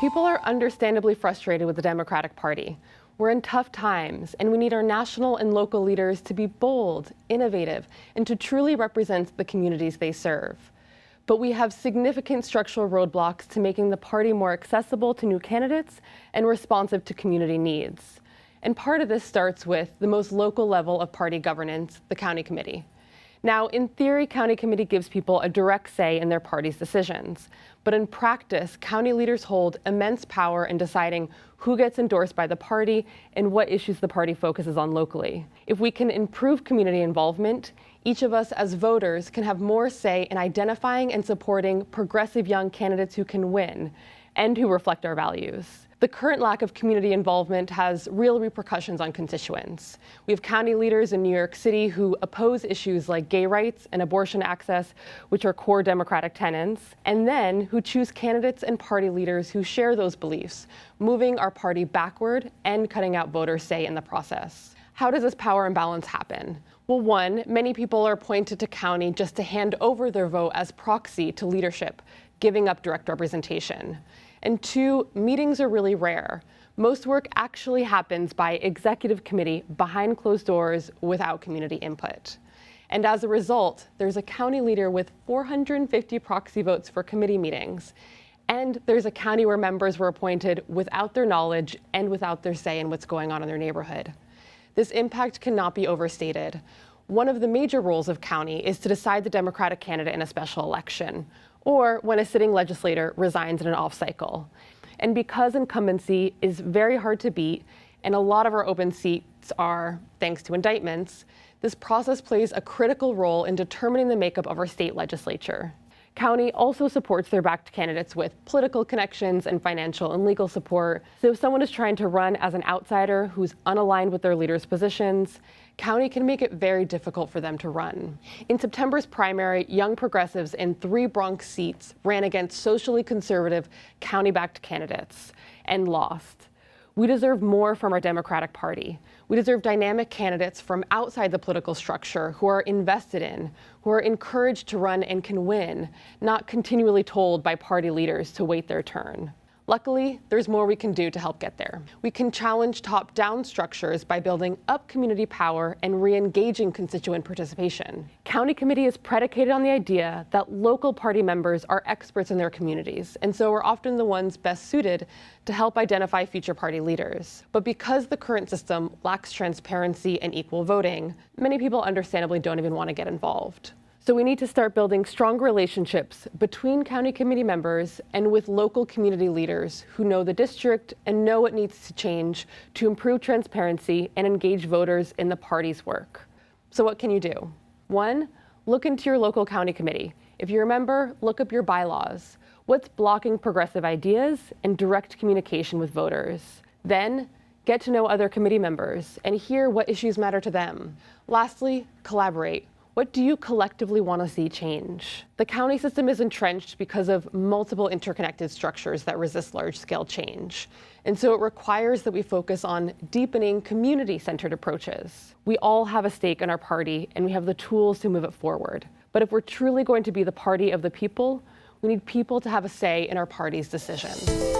People are understandably frustrated with the Democratic Party. We're in tough times, and we need our national and local leaders to be bold, innovative, and to truly represent the communities they serve. But we have significant structural roadblocks to making the party more accessible to new candidates and responsive to community needs. And part of this starts with the most local level of party governance, the county committee. Now, in theory, county committee gives people a direct say in their party's decisions. But in practice, county leaders hold immense power in deciding who gets endorsed by the party and what issues the party focuses on locally. If we can improve community involvement, each of us as voters can have more say in identifying and supporting progressive young candidates who can win and who reflect our values. The current lack of community involvement has real repercussions on constituents. We have county leaders in New York City who oppose issues like gay rights and abortion access, which are core Democratic tenets, and then who choose candidates and party leaders who share those beliefs, moving our party backward and cutting out voters' say in the process. How does this power imbalance happen? Well, one, many people are appointed to county just to hand over their vote as proxy to leadership, giving up direct representation. And two, meetings are really rare. Most work actually happens by executive committee behind closed doors without community input. And as a result, there's a county leader with 450 proxy votes for committee meetings. And there's a county where members were appointed without their knowledge and without their say in what's going on in their neighborhood. This impact cannot be overstated. One of the major roles of county is to decide the Democratic candidate in a special election, or when a sitting legislator resigns in an off cycle. And because incumbency is very hard to beat, and a lot of our open seats are thanks to indictments, this process plays a critical role in determining the makeup of our state legislature. County also supports their backed candidates with political connections and financial and legal support. So if someone is trying to run as an outsider who's unaligned with their leaders' positions, county can make it very difficult for them to run. In September's primary, young progressives in 3 Bronx seats ran against socially conservative county-backed candidates and lost. We deserve more from our Democratic Party. We deserve dynamic candidates from outside the political structure who are invested in, who are encouraged to run and can win, not continually told by party leaders to wait their turn. Luckily, there's more we can do to help get there. We can challenge top-down structures by building up community power and re-engaging constituent participation. County committee is predicated on the idea that local party members are experts in their communities, and so are often the ones best suited to help identify future party leaders. But because the current system lacks transparency and equal voting, many people understandably don't even want to get involved. So we need to start building strong relationships between county committee members and with local community leaders who know the district and know what needs to change to improve transparency and engage voters in the party's work. So what can you do? 1, look into your local county committee. If you're a member, look up your bylaws. What's blocking progressive ideas and direct communication with voters? Then, get to know other committee members and hear what issues matter to them. Lastly, collaborate. What do you collectively want to see change? The county system is entrenched because of multiple interconnected structures that resist large-scale change. And so it requires that we focus on deepening community-centered approaches. We all have a stake in our party, and we have the tools to move it forward. But if we're truly going to be the party of the people, we need people to have a say in our party's decisions.